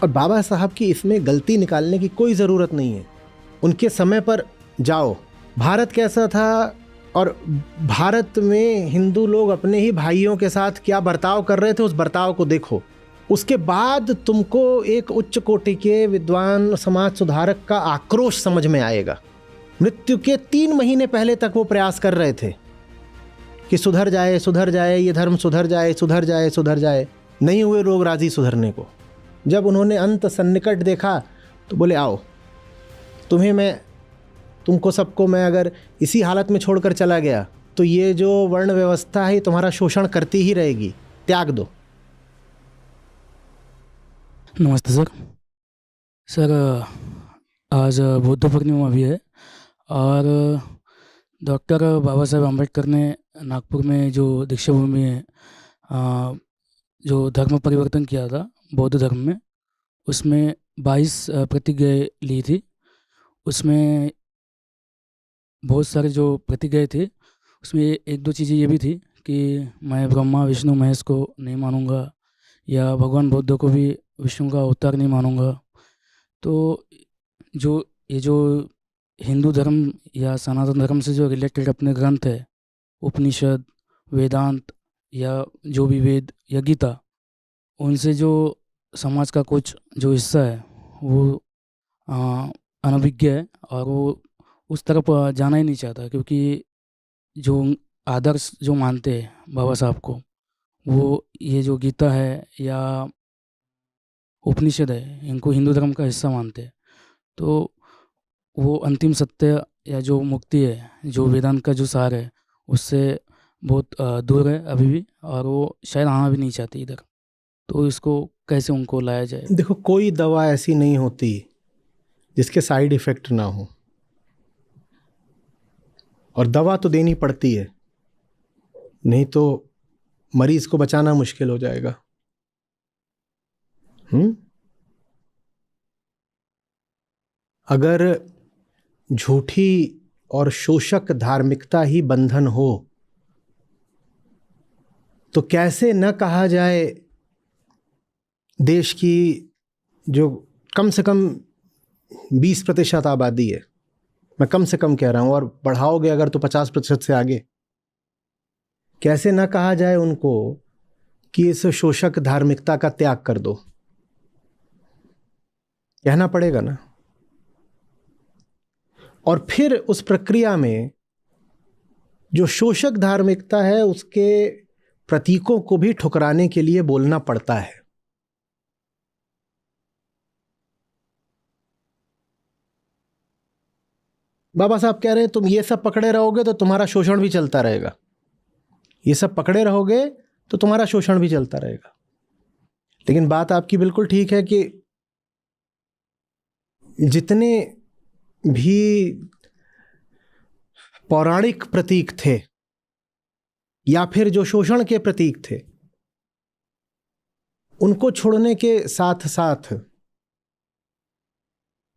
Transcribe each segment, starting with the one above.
और बाबा साहब की इसमें गलती निकालने की कोई ज़रूरत नहीं है। उनके समय पर जाओ, भारत कैसा था और भारत में हिंदू लोग अपने ही भाइयों के साथ क्या बर्ताव कर रहे थे, उस बर्ताव को देखो। उसके बाद तुमको एक उच्च कोटि के विद्वान समाज सुधारक का आक्रोश समझ में आएगा। मृत्यु के 3 महीने पहले तक वो प्रयास कर रहे थे कि सुधर जाए, सुधर जाए, ये धर्म सुधर जाए, सुधर जाए, सुधर जाए। नहीं हुए लोग राजी सुधरने को। जब उन्होंने अंत सन्निकट देखा तो बोले आओ, तुमको सबको मैं अगर इसी हालत में छोड़कर चला गया तो ये जो वर्ण व्यवस्था है तुम्हारा शोषण करती ही रहेगी, त्याग दो। नमस्ते सर। सर, आज बुद्ध पूर्णिमा भी है और डॉक्टर बाबा साहेब अम्बेडकर ने नागपुर में जो दीक्षाभूमि है, जो धर्म परिवर्तन किया था बौद्ध धर्म में, उसमें 22 प्रतिज्ञाएं ली थी। उसमें बहुत सारे जो प्रतिज्ञाएं थे उसमें एक दो चीज़ें ये भी थी कि मैं ब्रह्मा विष्णु महेश को नहीं मानूंगा, या भगवान बुद्ध को भी विष्णु का अवतार नहीं मानूंगा। तो ये जो हिंदू धर्म या सनातन धर्म से जो रिलेटेड अपने ग्रंथ है, उपनिषद, वेदांत या जो भी वेद या गीता, उनसे जो समाज का कुछ जो हिस्सा है वो अनभिज्ञ है और वो उस तरफ जाना ही नहीं चाहता, क्योंकि जो आदर्श जो मानते हैं बाबा साहब को, वो ये जो गीता है या उपनिषद है, इनको हिंदू धर्म का हिस्सा मानते हैं। तो वो अंतिम सत्य या जो मुक्ति है, जो वेदांत का जो सार है, उससे बहुत दूर है अभी भी, और वो शायद आना भी नहीं चाहती इधर। तो इसको कैसे उनको लाया जाए? देखो, कोई दवा ऐसी नहीं होती जिसके साइड इफ़ेक्ट ना हो, और दवा तो देनी पड़ती है, नहीं तो मरीज को बचाना मुश्किल हो जाएगा। अगर झूठी और शोषक धार्मिकता ही बंधन हो तो कैसे न कहा जाए देश की जो कम से कम 20% आबादी है, मैं कम से कम कह रहा हूं, और बढ़ाओगे अगर तो 50% से आगे, कैसे न कहा जाए उनको कि इस शोषक धार्मिकता का त्याग कर दो? कहना पड़ेगा ना। और फिर उस प्रक्रिया में जो शोषक धार्मिकता है उसके प्रतीकों को भी ठुकराने के लिए बोलना पड़ता है। बाबा साहब कह रहे हैं तुम ये सब पकड़े रहोगे तो तुम्हारा शोषण भी चलता रहेगा, ये सब पकड़े रहोगे तो तुम्हारा शोषण भी चलता रहेगा। लेकिन बात आपकी बिल्कुल ठीक है कि जितने भी पौराणिक प्रतीक थे या फिर जो शोषण के प्रतीक थे, उनको छोड़ने के साथ साथ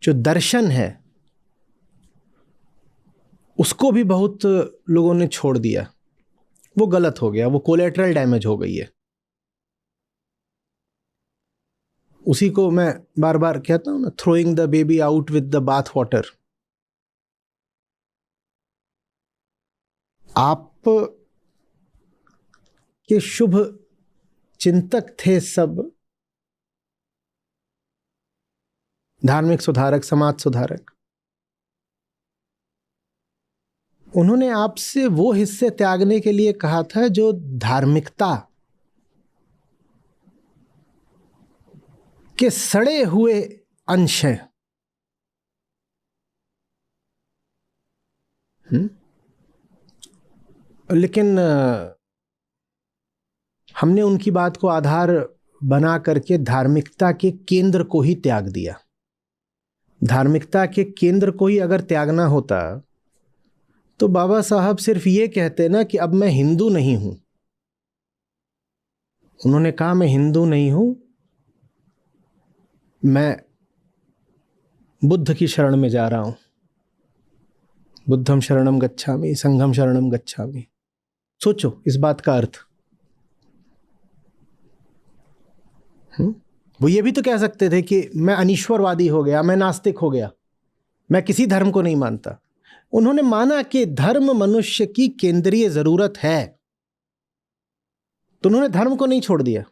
जो दर्शन है उसको भी बहुत लोगों ने छोड़ दिया। वो गलत हो गया, वो कोलेटरल डैमेज हो गई है। उसी को मैं बार बार कहता हूं ना, throwing the baby out with the bath water. आप के शुभ चिंतक थे सब, धार्मिक सुधारक, समाज सुधारक, उन्होंने आपसे वो हिस्से त्यागने के लिए कहा था जो धार्मिकता के सड़े हुए अंश हैं। लेकिन हमने उनकी बात को आधार बना करके धार्मिकता के केंद्र को ही त्याग दिया। धार्मिकता के केंद्र को ही अगर त्यागना होता तो बाबा साहब सिर्फ ये कहते ना कि अब मैं हिंदू नहीं हूं। उन्होंने कहा मैं हिंदू नहीं हूं, मैं बुद्ध की शरण में जा रहा हूं। बुद्धम शरणम गच्छामि, संघम शरणम गच्छामि। सोचो इस बात का अर्थ। वो ये भी तो कह सकते थे कि मैं अनीश्वरवादी हो गया, मैं नास्तिक हो गया, मैं किसी धर्म को नहीं मानता। उन्होंने माना कि धर्म मनुष्य की केंद्रीय जरूरत है, तो उन्होंने धर्म को नहीं छोड़ दिया।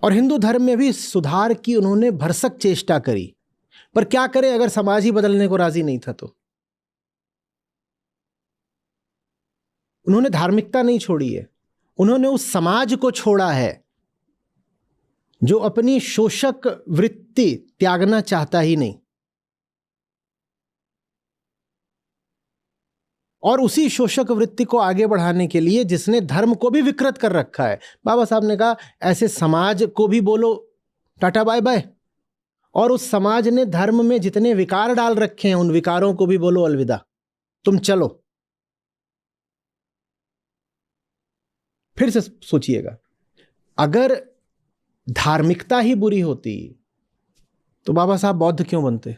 और हिंदू धर्म में भी सुधार की उन्होंने भरसक चेष्टा करी, पर क्या करें अगर समाज ही बदलने को राजी नहीं था तो। उन्होंने धार्मिकता नहीं छोड़ी है, उन्होंने उस समाज को छोड़ा है जो अपनी शोषक वृत्ति त्यागना चाहता ही नहीं, और उसी शोषक वृत्ति को आगे बढ़ाने के लिए जिसने धर्म को भी विकृत कर रखा है। बाबा साहब ने कहा ऐसे समाज को भी बोलो टाटा बाय बाय, और उस समाज ने धर्म में जितने विकार डाल रखे हैं उन विकारों को भी बोलो अलविदा, तुम चलो। फिर से सोचिएगा, अगर धार्मिकता ही बुरी होती तो बाबा साहब बौद्ध क्यों बनते?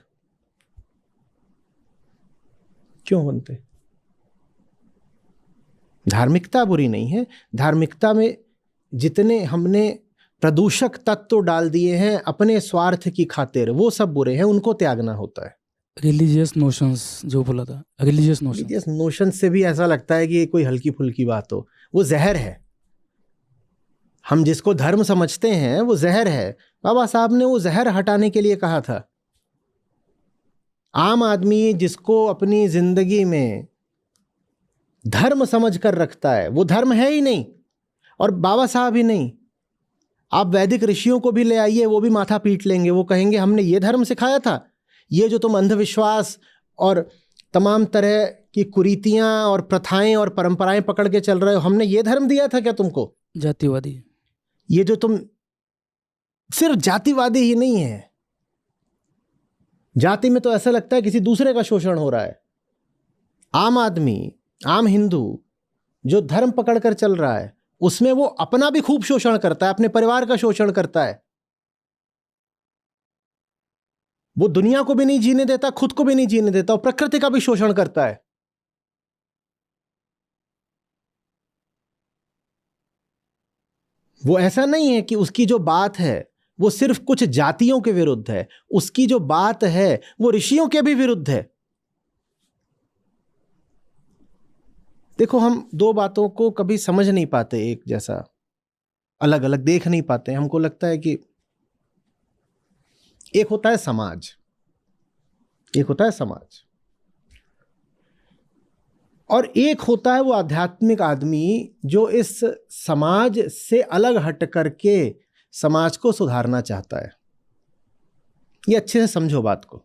क्यों बनते? धार्मिकता बुरी नहीं है, धार्मिकता में जितने हमने प्रदूषक तत्व डाल दिए हैं अपने स्वार्थ की खातिर, वो सब बुरे हैं, उनको त्यागना होता है। रिलीजियस नोशंस जो बोला था, रिलीजियस नोशन से भी ऐसा लगता है कि ये कोई हल्की फुल्की बात हो, वो जहर है। हम जिसको धर्म समझते हैं वो जहर है। बाबा साहब ने वो जहर हटाने के लिए कहा था। आम आदमी जिसको अपनी जिंदगी में धर्म समझ कर रखता है वो धर्म है ही नहीं, और बाबा साहब ही नहीं, आप वैदिक ऋषियों को भी ले आइए, वो भी माथा पीट लेंगे। वो कहेंगे हमने ये धर्म सिखाया था, ये जो तुम अंधविश्वास और तमाम तरह की कुरीतियां और प्रथाएं और परंपराएं पकड़ के चल रहे हो, हमने ये धर्म दिया था क्या तुमको? जातिवादी। ये जो तुम सिर्फ जातिवादी ही नहीं है, जाति में तो ऐसा लगता है किसी दूसरे का शोषण हो रहा है। आम आदमी, आम हिंदू जो धर्म पकड़कर चल रहा है उसमें वो अपना भी खूब शोषण करता है, अपने परिवार का शोषण करता है। वो दुनिया को भी नहीं जीने देता, खुद को भी नहीं जीने देता, और प्रकृति का भी शोषण करता है। वो ऐसा नहीं है कि उसकी जो बात है वो सिर्फ कुछ जातियों के विरुद्ध है, उसकी जो बात है वो ऋषियों के भी विरुद्ध है। देखो, हम दो बातों को कभी समझ नहीं पाते एक जैसा, अलग अलग देख नहीं पाते। हमको लगता है कि एक होता है समाज, एक होता है समाज, और एक होता है वो आध्यात्मिक आदमी जो इस समाज से अलग हट करके समाज को सुधारना चाहता है। ये अच्छे से समझो बात को।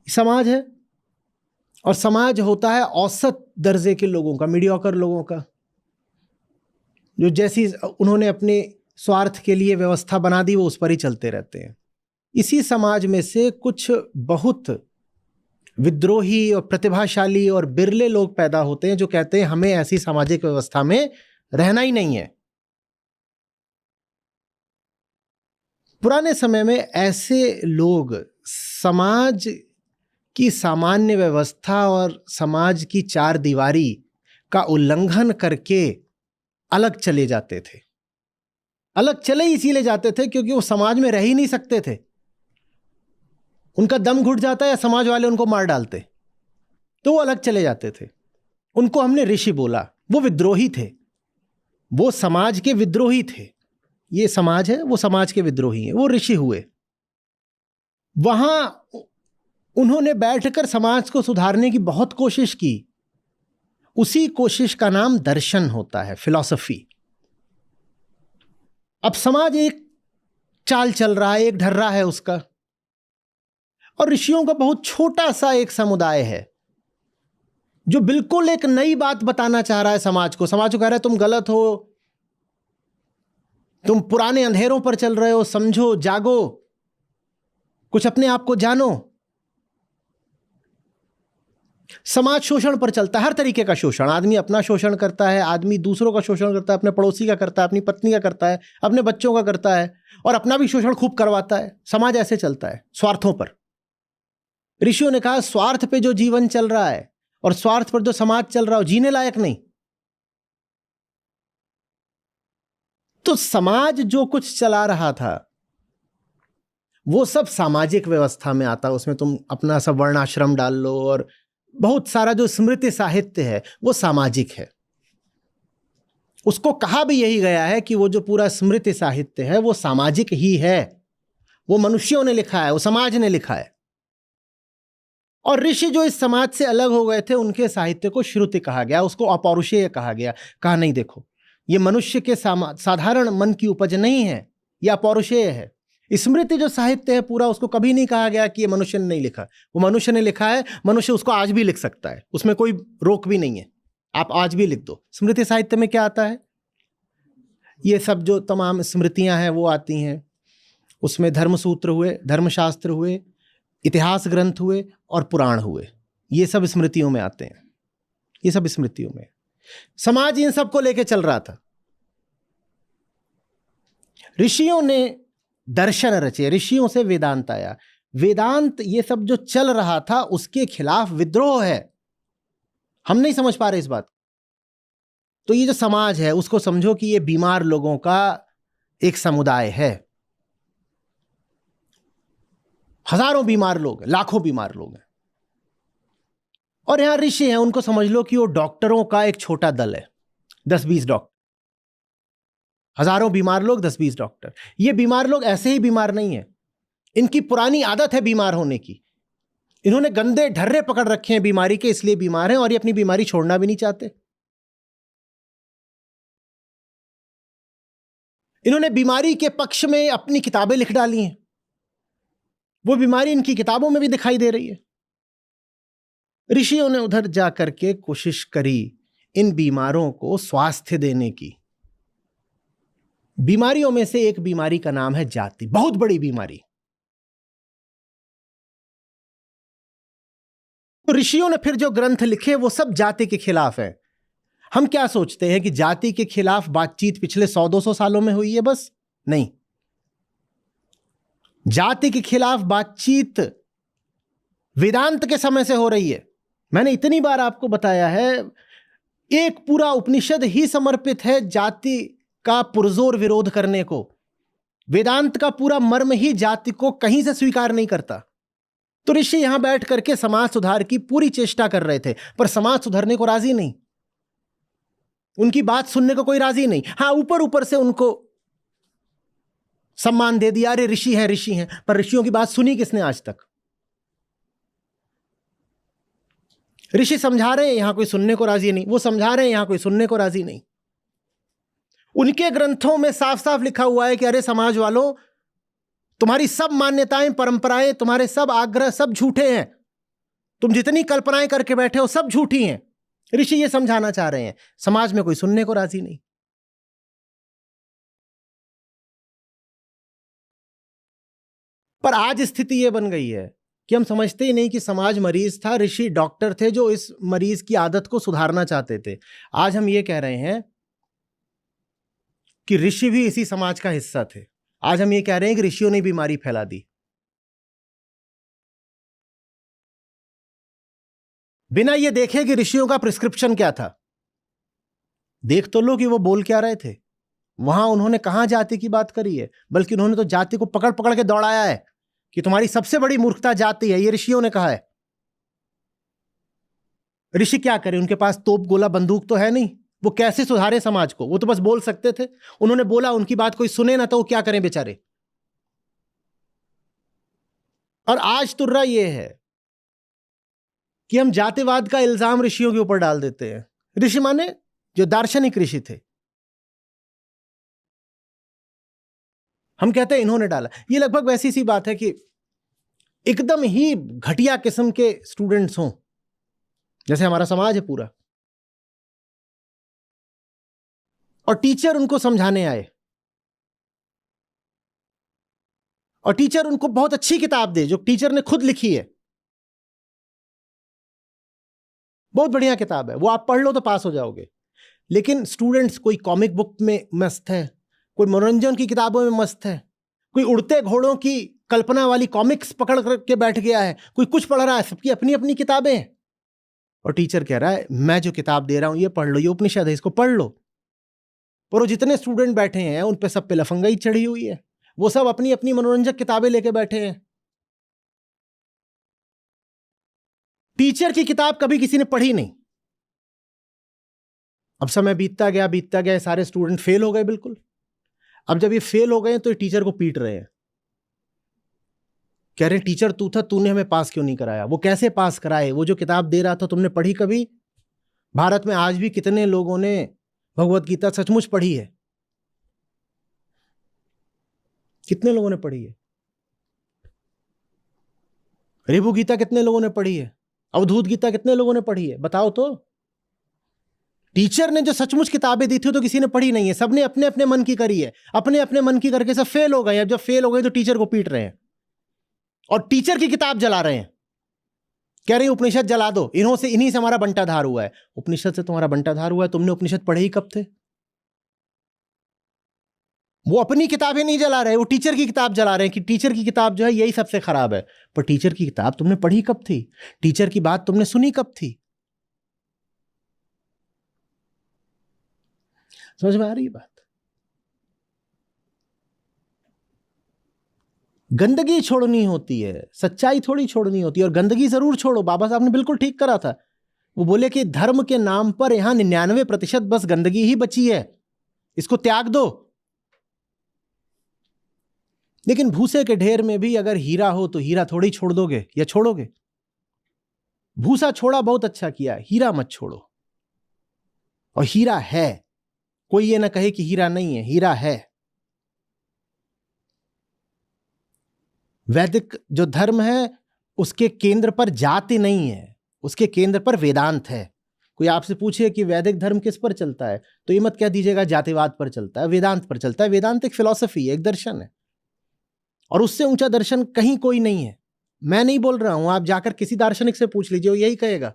समाज है, और समाज होता है औसत दर्जे के लोगों का, मीडियोकर लोगों का, जो जैसी उन्होंने अपने स्वार्थ के लिए व्यवस्था बना दी वो उस पर ही चलते रहते हैं। इसी समाज में से कुछ बहुत विद्रोही और प्रतिभाशाली और बिरले लोग पैदा होते हैं जो कहते हैं हमें ऐसी सामाजिक व्यवस्था में रहना ही नहीं है। पुराने समय में ऐसे लोग समाज की सामान्य व्यवस्था और समाज की चार दीवारी का उल्लंघन करके अलग चले जाते थे। अलग चले इसीलिए जाते थे क्योंकि वो समाज में रह ही नहीं सकते थे। उनका दम घुट जाता या समाज वाले उनको मार डालते, तो वो अलग चले जाते थे। उनको हमने ऋषि बोला। वो विद्रोही थे, वो समाज के विद्रोही थे। ये समाज है, वो समाज के विद्रोही हैं, वो ऋषि हुए। वहां उन्होंने बैठकर समाज को सुधारने की बहुत कोशिश की। उसी कोशिश का नाम दर्शन होता है, फिलॉसफी। अब समाज एक चाल चल रहा है, एक ढर्रा है उसका, और ऋषियों का बहुत छोटा सा एक समुदाय है जो बिल्कुल एक नई बात बताना चाह रहा है समाज को। समाज को कह रहा है तुम गलत हो, तुम पुराने अंधेरों पर चल रहे हो, समझो, जागो, कुछ अपने आप को जानो। समाज शोषण पर चलता है, हर तरीके का शोषण। आदमी अपना शोषण करता है, आदमी दूसरों का शोषण करता है, अपने पड़ोसी का करता है, अपनी पत्नी का करता है, अपने बच्चों का करता है, और अपना भी शोषण खूब करवाता है। समाज ऐसे चलता है, स्वार्थों पर। ऋषियों ने कहा स्वार्थ पे जो जीवन चल रहा है और स्वार्थ पर जो समाज चल रहा है जीने लायक नहीं। तो समाज जो कुछ चला रहा था वो सब सामाजिक व्यवस्था में आता। उसमें तुम अपना सब वर्णाश्रम डाल लो, और बहुत सारा जो स्मृति साहित्य है वो सामाजिक है। उसको कहा भी यही गया है कि वो जो पूरा स्मृति साहित्य है वो सामाजिक ही है। वो मनुष्यों ने लिखा है, वो समाज ने लिखा है। और ऋषि जो इस समाज से अलग हो गए थे उनके साहित्य को श्रुति कहा गया, उसको अपौरुषेय कहा गया। कहा नहीं, देखो ये मनुष्य के साधारण मन की उपज नहीं है, यह अपौरुषेय है। स्मृति जो साहित्य है पूरा, उसको कभी नहीं कहा गया कि ये मनुष्य ने नहीं लिखा, वो मनुष्य ने लिखा है। मनुष्य उसको आज भी लिख सकता है, उसमें कोई रोक भी नहीं है, आप आज भी लिख दो। स्मृति साहित्य में क्या आता है? ये सब जो तमाम स्मृतियां हैं वो आती हैं। उसमें धर्मसूत्र हुए, धर्मशास्त्र हुए, इतिहास ग्रंथ हुए और पुराण हुए। ये सब स्मृतियों में आते हैं, ये सब स्मृतियों में। समाज इन सबको लेके चल रहा था। ऋषियों ने दर्शन रचे, ऋषियों से वेदांत आया। वेदांत ये सब जो चल रहा था उसके खिलाफ विद्रोह है। हम नहीं समझ पा रहे इस बात। तो ये जो समाज है उसको समझो कि ये बीमार लोगों का एक समुदाय है। हजारों बीमार लोग, लाखों बीमार लोग हैं। और यहां ऋषि हैं, उनको समझ लो कि वो डॉक्टरों का एक छोटा दल है, 10-20 डॉक्टर। हजारों बीमार लोग, 10-20 डॉक्टर। ये बीमार लोग ऐसे ही बीमार नहीं है, इनकी पुरानी आदत है बीमार होने की। इन्होंने गंदे ढर्रे पकड़ रखे हैं बीमारी के, इसलिए बीमार हैं, और ये अपनी बीमारी छोड़ना भी नहीं चाहते। इन्होंने बीमारी के पक्ष में अपनी किताबें लिख डाली हैं, वो बीमारी इनकी किताबों में भी दिखाई दे रही है। ऋषियों ने उधर जाकर के कोशिश करी इन बीमारों को स्वास्थ्य देने की। बीमारियों में से एक बीमारी का नाम है जाति, बहुत बड़ी बीमारी। तो ऋषियों ने फिर जो ग्रंथ लिखे वो सब जाति के खिलाफ है। हम क्या सोचते हैं कि जाति के खिलाफ बातचीत पिछले 100-200 सालों में हुई है, बस नहीं। जाति के खिलाफ बातचीत वेदांत के समय से हो रही है। मैंने इतनी बार आपको बताया है, एक पूरा उपनिषद ही समर्पित है जाति का पुरजोर विरोध करने को। वेदांत का पूरा मर्म ही जाति को कहीं से स्वीकार नहीं करता। तो ऋषि यहां बैठ करके समाज सुधार की पूरी चेष्टा कर रहे थे, पर समाज सुधरने को राजी नहीं, उनकी बात सुनने को कोई राजी नहीं। हां, ऊपर ऊपर से उनको सम्मान दे दिया, अरे ऋषि हैं, ऋषि हैं, पर ऋषियों की बात सुनी किसने आज तक? ऋषि समझा रहे हैं, यहां कोई सुनने को राजी नहीं। वो समझा रहे हैं, यहां कोई सुनने को राजी नहीं। उनके ग्रंथों में साफ साफ लिखा हुआ है कि अरे समाज वालों, तुम्हारी सब मान्यताएं, परंपराएं, तुम्हारे सब आग्रह सब झूठे हैं। तुम जितनी कल्पनाएं करके बैठे हो सब झूठी हैं। ऋषि ये समझाना चाह रहे हैं, समाज में कोई सुनने को राजी नहीं। पर आज स्थिति यह बन गई है कि हम समझते ही नहीं कि समाज मरीज था, ऋषि डॉक्टर थे जो इस मरीज की आदत को सुधारना चाहते थे। आज हम ये कह रहे हैं कि ऋषि भी इसी समाज का हिस्सा थे। आज हम ये कह रहे हैं कि ऋषियों ने बीमारी फैला दी। बिना ये देखे कि ऋषियों का प्रिस्क्रिप्शन क्या था। देख तो लो कि वो बोल क्या रहे थे। वहां उन्होंने कहां जाति की बात करी है, बल्कि उन्होंने तो जाति को पकड़ पकड़ के दौड़ाया है कि तुम्हारी सबसे बड़ी मूर्खता जाति है, ये ऋषियों ने कहा है। ऋषि क्या करें, उनके पास तोप गोला बंदूक तो है नहीं, वो कैसे सुधारे समाज को? वो तो बस बोल सकते थे। उन्होंने बोला, उनकी बात कोई सुने ना तो वो क्या करें बेचारे। और आज तुर्रा ये है कि हम जातिवाद का इल्जाम ऋषियों के ऊपर डाल देते हैं। ऋषि माने जो दार्शनिक ऋषि थे, हम कहते हैं इन्होंने डाला। ये लगभग वैसी सी बात है कि एकदम ही घटिया किस्म के स्टूडेंट्स हों, जैसे हमारा समाज है पूरा, और टीचर उनको समझाने आए, और टीचर उनको बहुत अच्छी किताब दे जो टीचर ने खुद लिखी है, बहुत बढ़िया किताब है, वो आप पढ़ लो तो पास हो जाओगे। लेकिन स्टूडेंट्स कोई कॉमिक बुक में मस्त है, कोई मनोरंजन की किताबों में मस्त है, कोई उड़ते घोड़ों की कल्पना वाली कॉमिक्स पकड़ करके बैठ गया है, कोई कुछ पढ़ रहा है, सबकी अपनी अपनी किताबें हैं। और टीचर कह रहा है मैं जो किताब दे रहा हूं ये पढ़ लो, ये उपनिषद है, इसको पढ़ लो। पर वो जितने स्टूडेंट बैठे हैं उन पे सब पे लफंगाई चढ़ी हुई है, वो सब अपनी अपनी मनोरंजक किताबें लेके बैठे हैं। टीचर की किताब कभी किसी ने पढ़ी नहीं। अब समय बीतता गया, सारे स्टूडेंट फेल हो गए बिल्कुल। अब जब ये फेल हो गए तो ये टीचर को पीट रहे हैं, कह रहे हैं टीचर तू था, तूने हमें पास क्यों नहीं कराया। वो कैसे पास कराए? वो जो किताब दे रहा था तुमने पढ़ी कभी? भारत में आज भी कितने लोगों ने भगवत गीता सचमुच पढ़ी है? कितने लोगों ने पढ़ी है? ऋभु गीता कितने लोगों ने पढ़ी है? अवधूत गीता कितने लोगों ने पढ़ी है? बताओ तो। टीचर ने जो सचमुच किताबें दी थी तो किसी ने पढ़ी नहीं है, सबने अपने अपने मन की करी है, अपने अपने मन की करके सब फेल हो गए। अब जब फेल हो गए तो टीचर को पीट रहे हैं और टीचर की किताब जला रहे हैं, कह रहे हैं उपनिषद जला दो, इन्हीं से हमारा बंटाधार हुआ है। उपनिषद से तुम्हारा बंटाधार हुआ है? तुमने उपनिषद पढ़े ही कब थे? वो अपनी किताबें नहीं जला रहे, वो टीचर की किताब जला रहे हैं कि टीचर की किताब जो है यही सबसे खराब है। पर टीचर की किताब तुमने पढ़ी कब थी? टीचर की बात तुमने सुनी कब थी? समझ में आ रही है बात? गंदगी छोड़नी होती है, सच्चाई थोड़ी छोड़नी होती है। और गंदगी जरूर छोड़ो, बाबा साहब ने बिल्कुल ठीक करा था। वो बोले कि धर्म के नाम पर यहां 99% बस गंदगी ही बची है, इसको त्याग दो। लेकिन भूसे के ढेर में भी अगर हीरा हो तो हीरा थोड़ी छोड़ दोगे या छोड़ोगे? भूसा छोड़ा, बहुत अच्छा किया, हीरा मत छोड़ो। और हीरा है, कोई ये ना कहे कि हीरा नहीं है, हीरा है। वैदिक जो धर्म है उसके केंद्र पर जाति नहीं है, उसके केंद्र पर वेदांत है। कोई आपसे पूछे कि वैदिक धर्म किस पर चलता है तो ये मत कह दीजिएगा जातिवाद पर चलता है, वेदांत पर चलता है। वेदांत एक फिलॉसफी है, एक दर्शन है, और उससे ऊंचा दर्शन कहीं कोई नहीं है। मैं नहीं बोल रहा हूं, आप जाकर किसी दार्शनिक से पूछ लीजिए, वो यही कहेगा,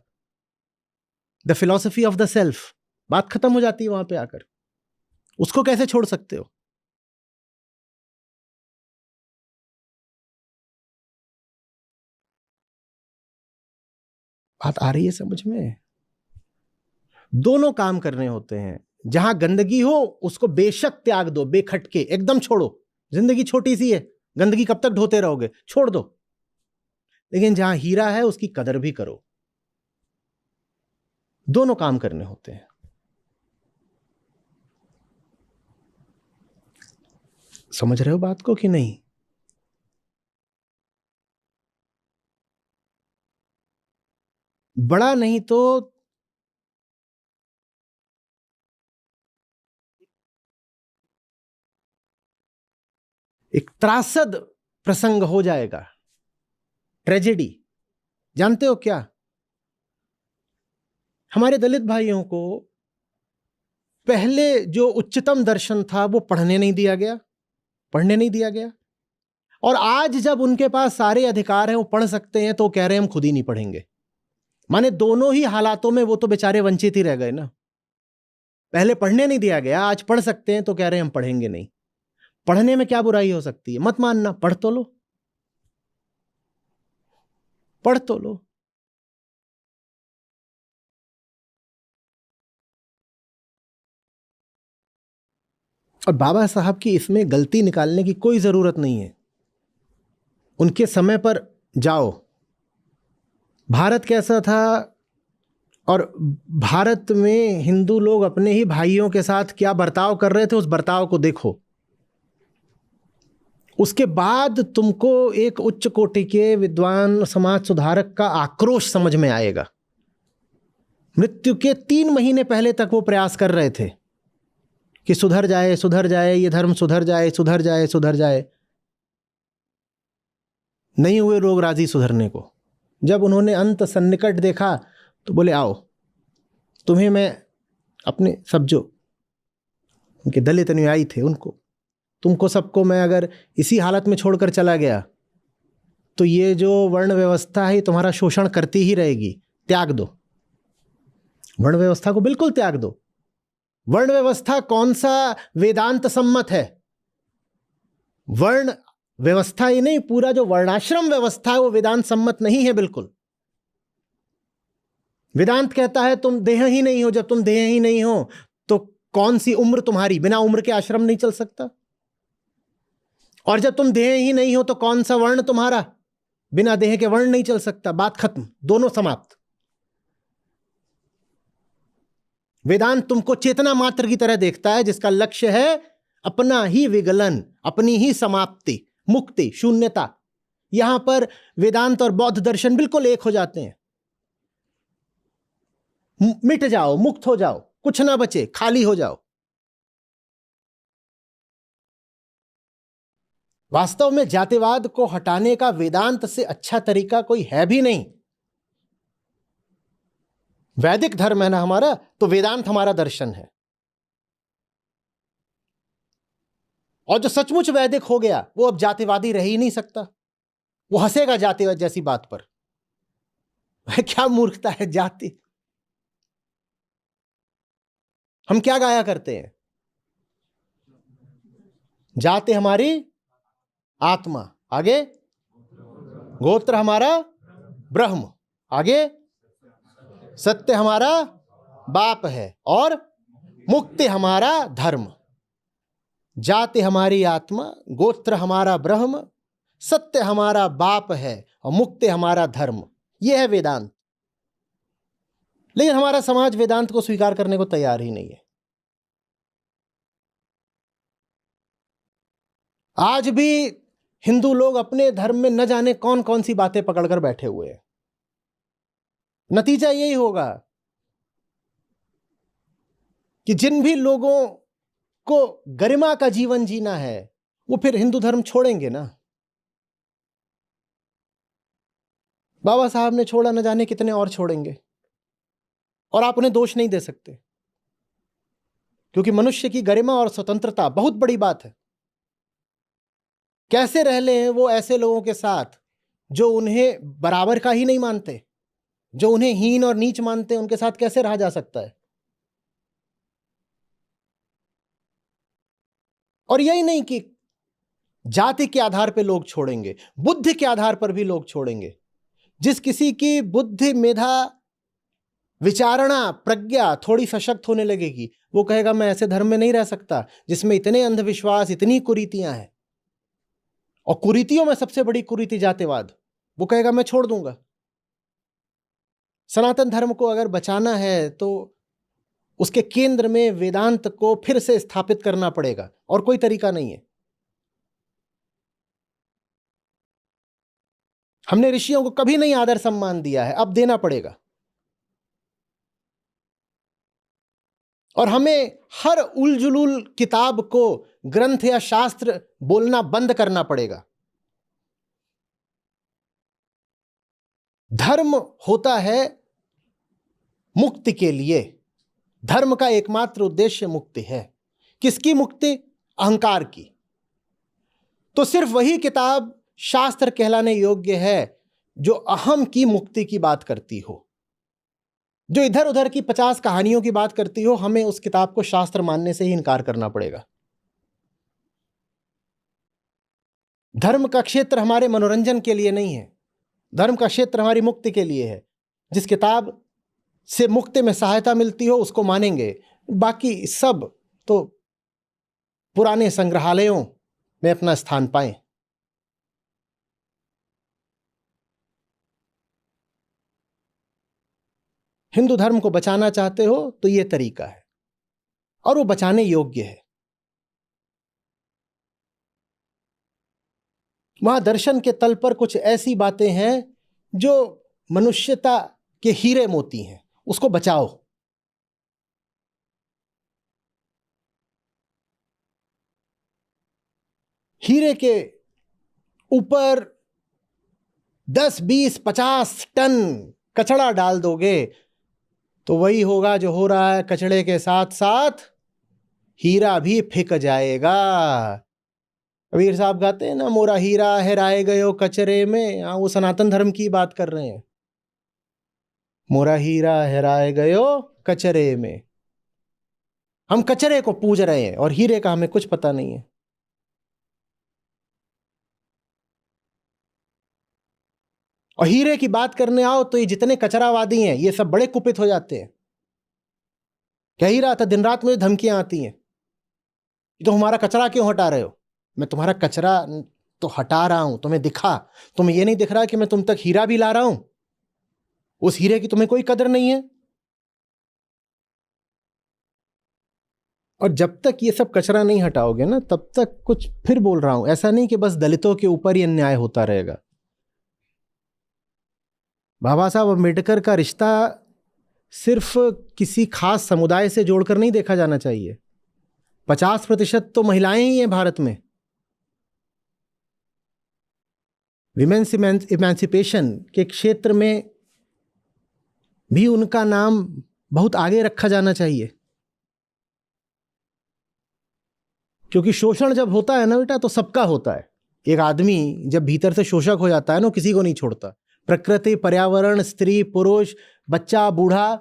the philosophy of the self. बात खत्म हो जाती है वहां पे आकर। उसको कैसे छोड़ सकते हो? बात आ रही है समझ में? दोनों काम करने होते हैं। जहां गंदगी हो उसको बेशक त्याग दो, बेखटके एकदम छोड़ो। जिंदगी छोटी सी है, गंदगी कब तक ढोते रहोगे? छोड़ दो। लेकिन जहां हीरा है उसकी कदर भी करो। दोनों काम करने होते हैं। समझ रहे हो बात को कि नहीं? बड़ा नहीं तो एक त्रासद प्रसंग हो जाएगा, ट्रेजेडी। जानते हो क्या? हमारे दलित भाइयों को पहले जो उच्चतम दर्शन था वो पढ़ने नहीं दिया गया। और आज जब उनके पास सारे अधिकार हैं, वो पढ़ सकते हैं, तो कह रहे हैं हम खुद ही नहीं पढ़ेंगे। माने दोनों ही हालातों में वो तो बेचारे वंचित ही रह गए ना। पहले पढ़ने नहीं दिया गया, आज पढ़ सकते हैं तो कह रहे हैं हम पढ़ेंगे नहीं। पढ़ने में क्या बुराई हो सकती है? मत मानना, पढ़ तो लो, पढ़ तो लो। और बाबा साहब की इसमें गलती निकालने की कोई जरूरत नहीं है। उनके समय पर जाओ, भारत कैसा था और भारत में हिंदू लोग अपने ही भाइयों के साथ क्या बर्ताव कर रहे थे, उस बर्ताव को देखो। उसके बाद तुमको एक उच्च कोटि के विद्वान समाज सुधारक का आक्रोश समझ में आएगा। मृत्यु के 3 महीने पहले तक वो प्रयास कर रहे थे कि सुधर जाए, ये धर्म सुधर जाए। नहीं हुए लोग राजी सुधरने को। जब उन्होंने अंत सन्निकट देखा तो बोले आओ, तुम्हें मैं अपने सब जो उनके दलित अनुयायी थे तुमको सबको मैं अगर इसी हालत में छोड़कर चला गया तो ये जो वर्ण व्यवस्था है तुम्हारा शोषण करती ही रहेगी। त्याग दो, वर्ण व्यवस्था को बिल्कुल त्याग दो। वर्ण व्यवस्था कौन सा वेदांत सम्मत है? वर्ण व्यवस्था ही नहीं, पूरा जो वर्णाश्रम व्यवस्था है वो वेदांत सम्मत नहीं है बिल्कुल। वेदांत कहता है तुम देह ही नहीं हो, जब तुम देह ही नहीं हो तो कौन सी उम्र तुम्हारी, बिना उम्र के आश्रम नहीं चल सकता। और जब तुम देह ही नहीं हो तो कौन सा वर्ण तुम्हारा, बिना देह के वर्ण नहीं चल सकता। बात खत्म, दोनों समाप्त। वेदांत तुमको चेतना मात्र की तरह देखता है, जिसका लक्ष्य है अपना ही विगलन, अपनी ही समाप्ति, मुक्ति, शून्यता। यहां पर वेदांत और बौद्ध दर्शन बिल्कुल एक हो जाते हैं। मिट जाओ, मुक्त हो जाओ, कुछ ना बचे, खाली हो जाओ। वास्तव में जातिवाद को हटाने का वेदांत से अच्छा तरीका कोई है भी नहीं। वैदिक धर्म है ना हमारा, तो वेदांत हमारा दर्शन है। और जो सचमुच वैदिक हो गया वो अब जातिवादी रह ही नहीं सकता। वो हंसेगा जातिवाद जैसी बात पर। क्या मूर्खता है जाति। हम क्या गाया करते हैं, जाति हमारी आत्मा, आगे गोत्र हमारा ब्रह्म, आगे सत्य हमारा बाप है, और मुक्ति हमारा धर्म। जाति हमारी आत्मा, गोत्र हमारा ब्रह्म, सत्य हमारा बाप है और मुक्ति हमारा धर्म। यह है वेदांत। लेकिन हमारा समाज वेदांत को स्वीकार करने को तैयार ही नहीं है। आज भी हिंदू लोग अपने धर्म में न जाने कौन कौन सी बातें पकड़कर बैठे हुए हैं। नतीजा यही होगा कि जिन भी लोगों को गरिमा का जीवन जीना है वो फिर हिंदू धर्म छोड़ेंगे ना। बाबा साहब ने छोड़ा, न जाने कितने और छोड़ेंगे। और आप उन्हें दोष नहीं दे सकते, क्योंकि मनुष्य की गरिमा और स्वतंत्रता बहुत बड़ी बात है। कैसे रह ले वो ऐसे लोगों के साथ जो उन्हें बराबर का ही नहीं मानते, जो उन्हें हीन और नीच मानते, उनके साथ कैसे रहा जा सकता है। और यही नहीं कि जाति के आधार पर लोग छोड़ेंगे, बुद्धि के आधार पर भी लोग छोड़ेंगे। जिस किसी की बुद्धि, मेधा, विचारणा, प्रज्ञा थोड़ी सशक्त होने लगेगी, वो कहेगा मैं ऐसे धर्म में नहीं रह सकता जिसमें इतने अंधविश्वास, इतनी कुरीतियां हैं। और कुरीतियों में सबसे बड़ी कुरीति जातिवाद। वो कहेगा मैं छोड़ दूंगा। सनातन धर्म को अगर बचाना है तो उसके केंद्र में वेदांत को फिर से स्थापित करना पड़ेगा, और कोई तरीका नहीं है। हमने ऋषियों को कभी नहीं आदर सम्मान दिया है, अब देना पड़ेगा। और हमें हर उलझुल किताब को ग्रंथ या शास्त्र बोलना बंद करना पड़ेगा। धर्म होता है मुक्ति के लिए। धर्म का एकमात्र उद्देश्य मुक्ति है। किसकी मुक्ति? अहंकार की। तो सिर्फ वही किताब शास्त्र कहलाने योग्य है जो अहम की मुक्ति की बात करती हो। जो इधर उधर की 50 कहानियों की बात करती हो, हमें उस किताब को शास्त्र मानने से ही इनकार करना पड़ेगा। धर्म का क्षेत्र हमारे मनोरंजन के लिए नहीं है, धर्म का क्षेत्र हमारी मुक्ति के लिए है। जिस किताब से मुक्ति में सहायता मिलती हो उसको मानेंगे, बाकी सब तो पुराने संग्रहालयों में अपना स्थान पाएं। हिंदू धर्म को बचाना चाहते हो तो यह तरीका है, और वो बचाने योग्य है। वहां दर्शन के तल पर कुछ ऐसी बातें हैं जो मनुष्यता के हीरे मोती हैं, उसको बचाओ। हीरे के ऊपर 10, 20, 50 टन कचड़ा डाल दोगे तो वही होगा जो हो रहा है। कचड़े के साथ साथ हीरा भी फिक जाएगा। कबीर साहब गाते हैं ना, मोरा हीरा हेराए गयो कचरे में। वो सनातन धर्म की बात कर रहे हैं। मोरा हीरा हेराए गयो कचरे में। हम कचरे को पूज रहे हैं और हीरे का हमें कुछ पता नहीं है। और हीरे की बात करने आओ तो ये जितने कचरावादी हैं ये सब बड़े कुपित हो जाते हैं। कह ही रहा था, दिन रात मुझे धमकियां आती हैं कि तुम हमारा कचरा क्यों हटा रहे हो। मैं तुम्हारा कचरा तो हटा रहा हूं, तुम्हें दिखा? तुम्हें ये नहीं दिख रहा कि मैं तुम तक हीरा भी ला रहा हूं? उस हीरे की तुम्हें कोई कदर नहीं है। और जब तक ये सब कचरा नहीं हटाओगे ना, तब तक कुछ, फिर बोल रहा हूं, ऐसा नहीं कि बस दलितों के ऊपर ही अन्याय होता रहेगा। बाबा साहब अम्बेडकर का रिश्ता सिर्फ किसी खास समुदाय से जोड़कर नहीं देखा जाना चाहिए। 50% तो महिलाएं ही हैं भारत में। विमेन्स इमेंसिपेशन के क्षेत्र में भी उनका नाम बहुत आगे रखा जाना चाहिए। क्योंकि शोषण जब होता है ना बेटा, तो सबका होता है। एक आदमी जब भीतर से शोषक हो जाता है ना, किसी को नहीं छोड़ता। प्रकृति, पर्यावरण, स्त्री, पुरुष, बच्चा, बूढ़ा,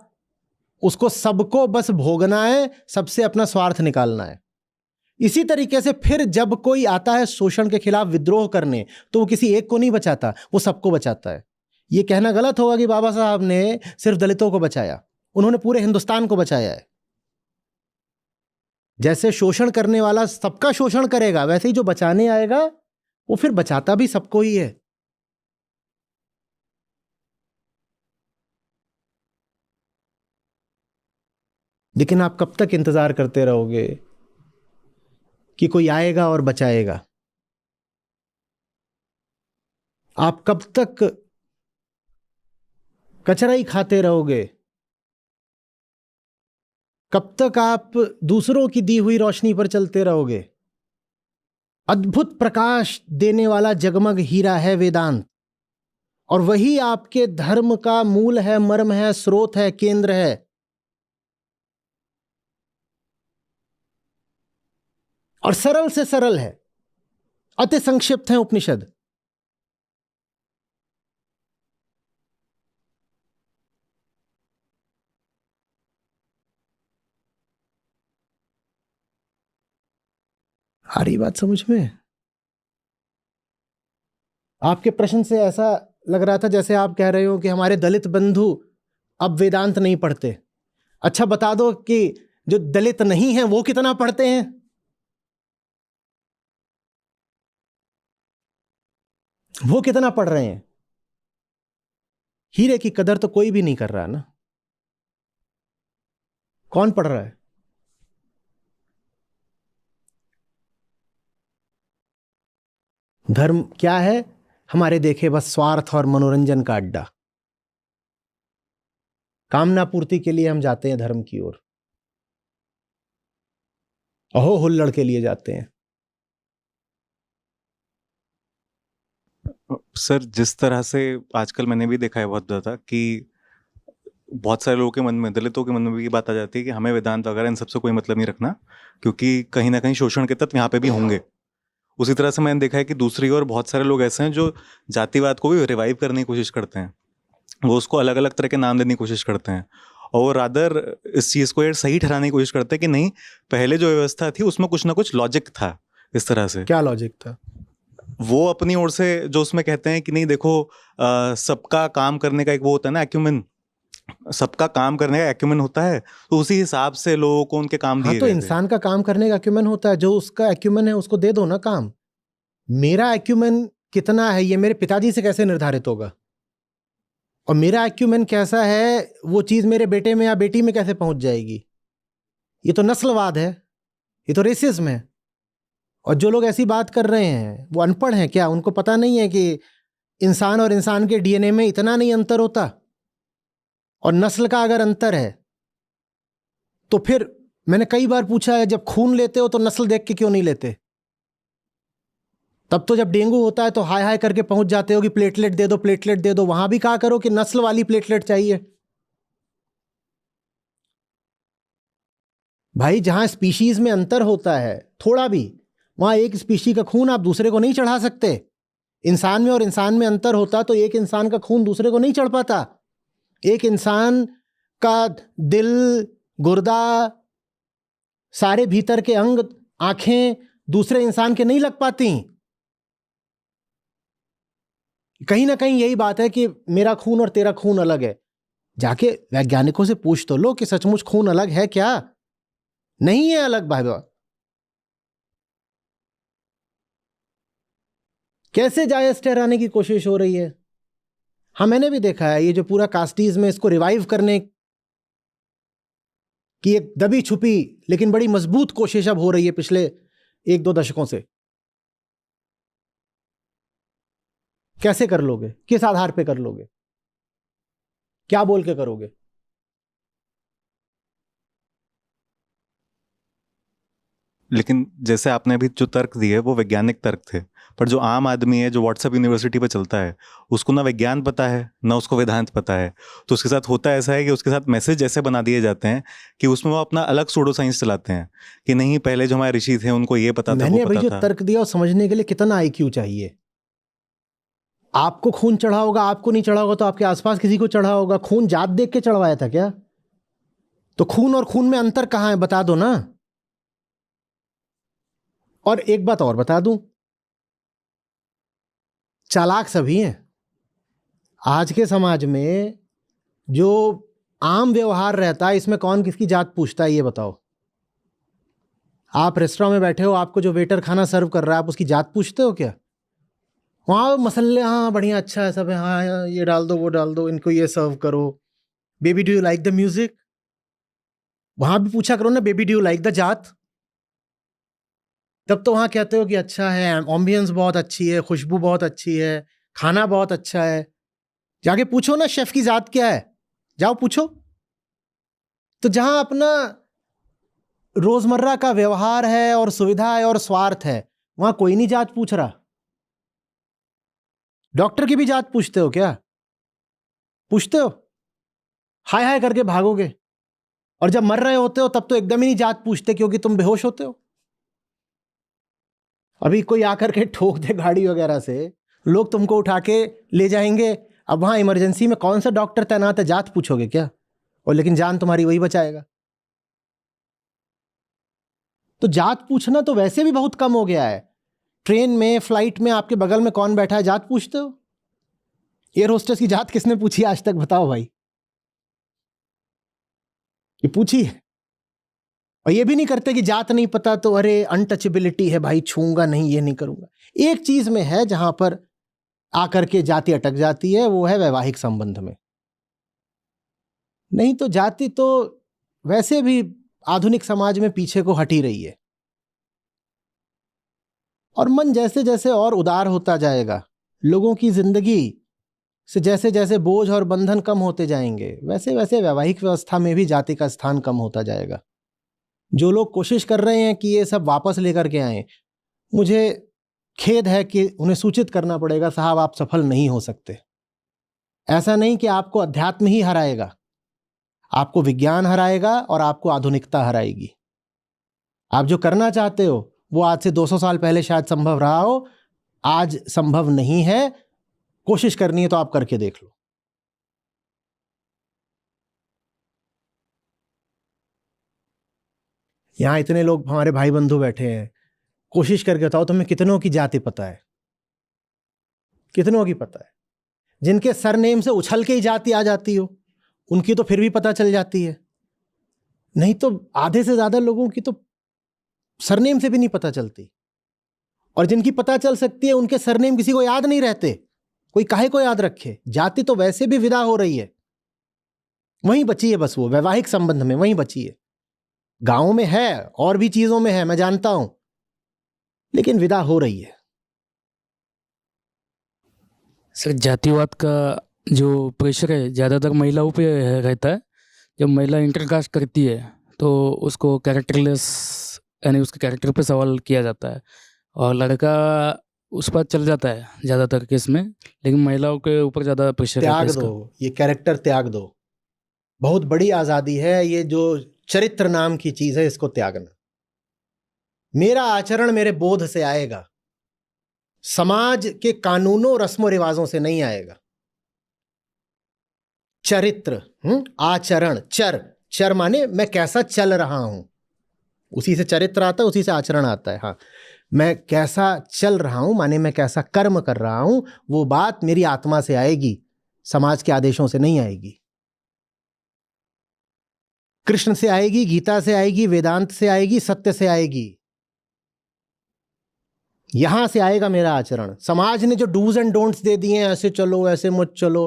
उसको सबको बस भोगना है, सबसे अपना स्वार्थ निकालना है। इसी तरीके से फिर जब कोई आता है शोषण के खिलाफ विद्रोह करने, तो वो किसी एक को नहीं बचाता, वो सबको बचाता है। ये कहना गलत होगा कि बाबा साहब ने सिर्फ दलितों को बचाया। उन्होंने पूरे हिंदुस्तान को बचाया है। जैसे शोषण करने वाला सबका शोषण करेगा, वैसे ही जो बचाने आएगा वो फिर बचाता भी सबको ही है। लेकिन आप कब तक इंतजार करते रहोगे कि कोई आएगा और बचाएगा? आप कब तक कचरा ही खाते रहोगे? कब तक आप दूसरों की दी हुई रोशनी पर चलते रहोगे? अद्भुत प्रकाश देने वाला जगमग हीरा है वेदांत, और वही आपके धर्म का मूल है, मर्म है, स्रोत है, केंद्र है। और सरल से सरल है, अति संक्षिप्त है उपनिषद। आ रही बात समझ में? आपके प्रश्न से ऐसा लग रहा था जैसे आप कह रहे हो कि हमारे दलित बंधु अब वेदांत नहीं पढ़ते। अच्छा बता दो कि जो दलित नहीं हैं वो कितना पढ़ते हैं? वो कितना पढ़ रहे हैं? हीरे की कदर तो कोई भी नहीं कर रहा ना। कौन पढ़ रहा है? धर्म क्या है? हमारे देखे बस स्वार्थ और मनोरंजन का अड्डा। कामना पूर्ति के लिए हम जाते हैं धर्म की ओर, अहो हुल्लड़ के लिए जाते हैं। सर, जिस तरह से आजकल मैंने भी देखा है बहुत ज़्यादा कि बहुत सारे लोगों के मन में, दलितों के मन में भी ये बात आ जाती है कि हमें वेदांत वगैरह इन सबसे कोई मतलब नहीं रखना, क्योंकि कहीं ना कहीं शोषण के तत्व यहाँ पे भी होंगे। उसी तरह से मैंने देखा है कि दूसरी ओर बहुत सारे लोग ऐसे हैं जो जातिवाद को भी रिवाइव करने की कोशिश करते हैं। वो उसको अलग अलग तरह के नाम देने की कोशिश करते हैं, और रादर इस चीज़ को ये सही ठहराने की कोशिश करते हैं कि नहीं, पहले जो व्यवस्था थी उसमें कुछ ना कुछ लॉजिक था। इस तरह से क्या लॉजिक था? वो अपनी ओर से जो उसमें कहते हैं कि नहीं देखो, सबका काम करने का एक वो होता है ना, एक्यूमेन, सबका काम करने का एक्यूमेन होता है, तो उसी हिसाब से लोगों को उनके काम दिए हाँ, तो गए थे। इंसान का काम करने का एक्यूमेन होता है। जो उसका एक्यूमेन है उसको दे दो ना काम। मेरा एक्यूमेन कितना है ये मेरे पिताजी से कैसे निर्धारित होगा? और मेरा एक्यूमेन कैसा है वो चीज मेरे बेटे में या बेटी में कैसे पहुंच जाएगी? ये तो नस्लवाद है, ये तो रेसिज्म है। और जो लोग ऐसी बात कर रहे हैं वो अनपढ़ हैं क्या? उनको पता नहीं है कि इंसान और इंसान के डीएनए में इतना नहीं अंतर होता? और नस्ल का अगर अंतर है तो फिर मैंने कई बार पूछा है, जब खून लेते हो तो नस्ल देख के क्यों नहीं लेते? तब तो जब डेंगू होता है तो हाय हाय करके पहुंच जाते हो कि प्लेटलेट दे दो, प्लेटलेट दे दो। वहां भी कहा करो कि नस्ल वाली प्लेटलेट चाहिए। भाई, जहां स्पीशीज में अंतर होता है थोड़ा भी, वहां एक स्पीशी का खून आप दूसरे को नहीं चढ़ा सकते। इंसान में और इंसान में अंतर होता तो एक इंसान का खून दूसरे को नहीं चढ़ पाता। एक इंसान का दिल, गुर्दा, सारे भीतर के अंग, आंखें दूसरे इंसान के नहीं लग पाती। कहीं ना कहीं यही बात है कि मेरा खून और तेरा खून अलग है। जाके वैज्ञानिकों से पूछ तो लो कि सचमुच खून अलग है क्या? नहीं है अलग भाई बाबा। कैसे जायज ठहराने की कोशिश हो रही है? हाँ, मैंने भी देखा है ये जो पूरा कास्टीज में इसको रिवाइव करने की एक दबी छुपी लेकिन बड़ी मजबूत कोशिश अब हो रही है पिछले 1-2 दशकों से। कैसे कर लोगे? किस आधार पे कर लोगे? क्या बोल के करोगे? लेकिन जैसे आपने अभी जो तर्क दिए वो वैज्ञानिक तर्क थे, पर जो आम आदमी है जो व्हाट्सएप यूनिवर्सिटी पे चलता है उसको ना विज्ञान पता है ना उसको वेदांत पता है। तो उसके साथ होता ऐसा है कि उसके साथ मैसेज ऐसे बना दिए जाते हैं कि उसमें वो अपना अलग सूडो साइंस चलाते हैं कि नहीं पहले जो हमारे ऋषि थे उनको ये पता था, मैंने वो अभी पता जो था। तर्क दिया उस समझने के लिए कितना आईक्यू चाहिए? आपको खून चढ़ा होगा, आपको नहीं चढ़ा होगा तो आपके आसपास किसी को चढ़ा होगा। खून जात देख के चढ़वाया था क्या? तो खून और खून में अंतर कहां है बता दो ना। और एक बात और बता दूं, चालाक सभी हैं। आज के समाज में जो आम व्यवहार रहता है इसमें कौन किसकी जात पूछता है ये बताओ। आप रेस्टोरेंट में बैठे हो, आपको जो वेटर खाना सर्व कर रहा है आप उसकी जात पूछते हो क्या? वहाँ मसाले, हाँ बढ़िया अच्छा है सब है, हाँ ये डाल दो वो डाल दो, इनको ये सर्व करो, baby do you like the music. वहां भी पूछा करो ना, baby do you like the जात। तब तो वहां कहते हो कि अच्छा है, एम्बियंस बहुत अच्छी है, खुशबू बहुत अच्छी है, खाना बहुत अच्छा है। जाके पूछो ना शेफ की जात क्या है, जाओ पूछो। तो जहां अपना रोजमर्रा का व्यवहार है और सुविधा है और स्वार्थ है वहां कोई नहीं जात पूछ रहा। डॉक्टर की भी जात पूछते हो क्या? पूछते हो? हाय हाय करके भागोगे। और जब मर रहे होते हो तब तो एकदम ही नहीं जात पूछते क्योंकि तुम बेहोश होते हो। अभी कोई आकर के ठोक दे गाड़ी वगैरह से, लोग तुमको उठा के ले जाएंगे। अब वहां इमरजेंसी में कौन सा डॉक्टर तैनात है, जात पूछोगे क्या? और लेकिन जान तुम्हारी वही बचाएगा। तो जात पूछना तो वैसे भी बहुत कम हो गया है। ट्रेन में, फ्लाइट में आपके बगल में कौन बैठा है जात पूछते हो? एयर होस्टेस की जात किसने पूछी आज तक बताओ भाई? ये पूछी है? और ये भी नहीं करते कि जात नहीं पता तो अरे अनटचेबिलिटी है भाई, छूंगा नहीं, ये नहीं करूंगा। एक चीज में है जहां पर आकर के जाति अटक जाती है, वो है वैवाहिक संबंध में। नहीं तो जाति तो वैसे भी आधुनिक समाज में पीछे को हटी रही है। और मन जैसे जैसे और उदार होता जाएगा, लोगों की जिंदगी से जैसे जैसे बोझ और बंधन कम होते जाएंगे, वैसे वैसे वैवाहिक व्यवस्था में भी जाति का स्थान कम होता जाएगा। जो लोग कोशिश कर रहे हैं कि ये सब वापस लेकर के आए, मुझे खेद है कि उन्हें सूचित करना पड़ेगा, साहब आप सफल नहीं हो सकते। ऐसा नहीं कि आपको अध्यात्म ही हराएगा, आपको विज्ञान हराएगा और आपको आधुनिकता हराएगी। आप जो करना चाहते हो वो आज से 200 साल पहले शायद संभव रहा हो, आज संभव नहीं है। कोशिश करनी है तो आप करके देख लो। यहां इतने लोग हमारे भाई बंधु बैठे हैं, कोशिश करके बताओ तुम्हें कितनों की जाति पता है? कितनों की पता है? जिनके सरनेम से उछल के ही जाति आ जाती हो उनकी तो फिर भी पता चल जाती है, नहीं तो आधे से ज्यादा लोगों की तो सरनेम से भी नहीं पता चलती। और जिनकी पता चल सकती है उनके सरनेम किसी को याद नहीं रहते। कोई काहे को याद रखे? जाति तो वैसे भी विदा हो रही है, वहीं बची है बस, वो वैवाहिक संबंध में वहीं बची है। गांवों में है और भी चीजों में है, मैं जानता हूं, लेकिन विदा हो रही है। सर जातिवाद का जो प्रेशर है ज़्यादातर महिलाओं पे रहता है। जब महिला इंटरकास्ट करती है तो उसको कैरेक्टरलेस यानी उसके कैरेक्टर पे सवाल किया जाता है, और लड़का उस पर चल जाता है ज़्यादातर केस में, लेकिन महिलाओं के ऊपर ज़्यादा प्रेशर रहता है त्याग इसका। दो, ये कैरेक्टर त्याग दो। बहुत बड़ी आजादी है ये जो चरित्र नाम की चीज है, इसको त्यागना। मेरा आचरण मेरे बोध से आएगा, समाज के कानूनों रस्मों रिवाजों से नहीं आएगा। चरित्र, आचरण, चर, चर माने मैं कैसा चल रहा हूं, उसी से चरित्र आता है, उसी से आचरण आता है। हाँ, मैं कैसा चल रहा हूं माने मैं कैसा कर्म कर रहा हूं, वो बात मेरी आत्मा से आएगी, समाज के आदेशों से नहीं आएगी। कृष्ण से आएगी, गीता से आएगी, वेदांत से आएगी, सत्य से आएगी। यहां से आएगा मेरा आचरण। समाज ने जो डूज एंड डोंट्स दे दिए हैं, ऐसे चलो, ऐसे मत चलो,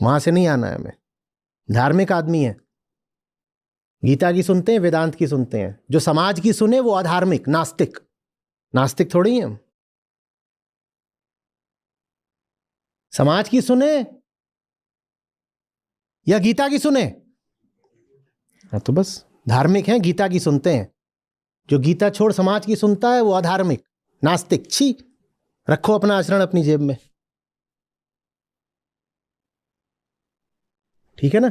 वहां से नहीं आना है हमें। धार्मिक आदमी है, गीता की सुनते हैं, वेदांत की सुनते हैं। जो समाज की सुने वो अधार्मिक, नास्तिक। नास्तिक थोड़ी हैं हम। समाज की सुने या गीता की सुने, हाँ तो बस धार्मिक हैं, गीता की सुनते हैं। जो गीता छोड़ समाज की सुनता है वो अधार्मिक, नास्तिक। छी, रखो अपना आचरण अपनी जेब में, ठीक है ना।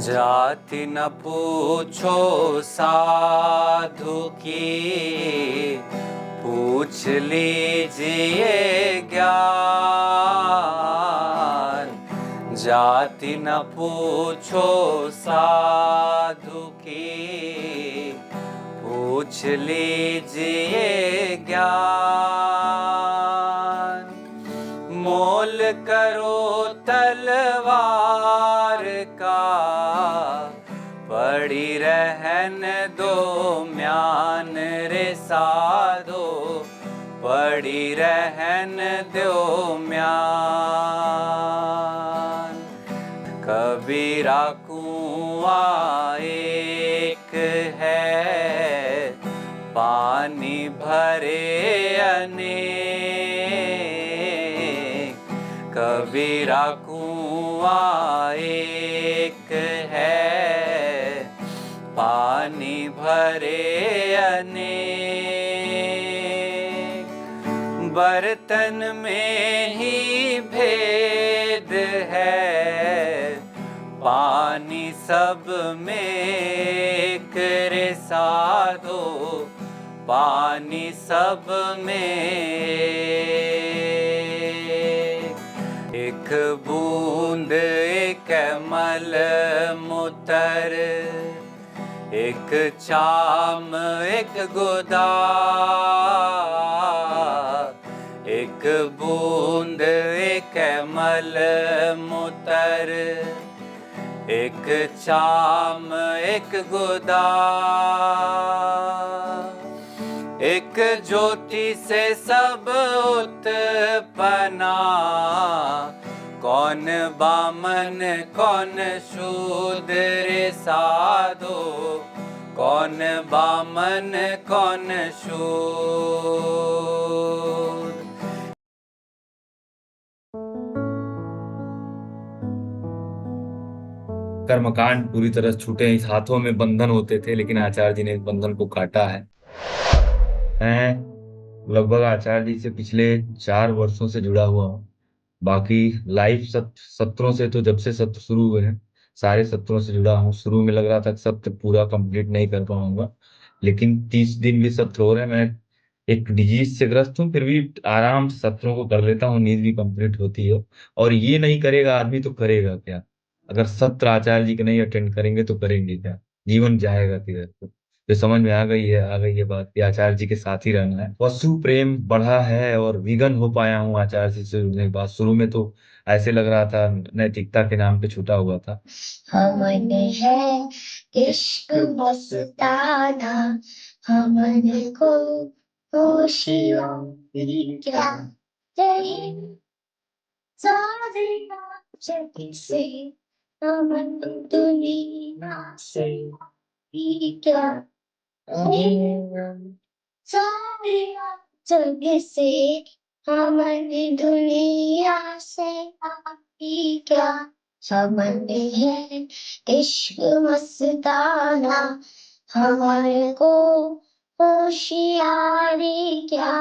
जाति न पूछो साधु की, पूछ लीजिए ज्ञान। जाति न पूछो साधु की, पूछ लीजिए ज्ञान। मोल करो तलवार का, पड़ी रहन दो म्यान रे साधो, पड़ी रहन दो म्यान। कबीरा कुआं एक है, पानी भरे अनेक। कबीरा कुआं एक है, पानी भरे अनेक। बर्तन में ही भेद है, पानी सब में एक रे साधो, पानी सब में एक। बूंद एक मल मूत्र, एक चाम एक गुदा। एक बूंद एक मल मूत्र, एक चाम एक गुदा। एक ज्योति से सब उत्पन्ना, कौन बामन कौन शूद्र साधो, कौन बामन कौन शूद्र। कर्मकांड पूरी तरह छूटे, इस हाथों में बंधन होते थे, लेकिन आचार्य जी ने इस बंधन को काटा है। मैं लगभग आचार्य जी से पिछले 4 वर्षों से जुड़ा हुआ हूँ। बाकी लाइव सत्रों से तो जब से सत्र शुरू हुए हैं, सारे सत्रों से जुड़ा हूँ। शुरू में लग रहा था कि सत्र पूरा कंप्लीट नहीं कर पाऊंगा, लेकिन 30 दिन भी सत्र हो रहे हैं। मैं एक डिजीज से ग्रस्त हूँ, फिर भी आराम से सत्रों को कर लेता हूँ, नींद भी कंप्लीट होती है। और ये नहीं करेगा आदमी तो करेगा क्या? अगर सत्र आचार्य जी के नहीं अटेंड करेंगे तो करेंगे क्या? जीवन जाएगा किधर? तो समझ में आ गई है बात कि आचार्य जी के साथ ही रहना है। पशु प्रेम बढ़ा है और विगन हो पाया हूँ आचार्य जी से जुड़ने के बाद। शुरू में तो ऐसे लग रहा था नैतिकता के नाम पे छूटा हुआ था। हमन है इश्क मस्ताना, हमन को होशियारी क्या नहीं। सारिया जग से हमन दुनिया से भी क्या नहीं। सारिया जग से हमन दुनिया से भी क्या। हमन है इश्क मस्ताना, हमारे को होशियारी क्या।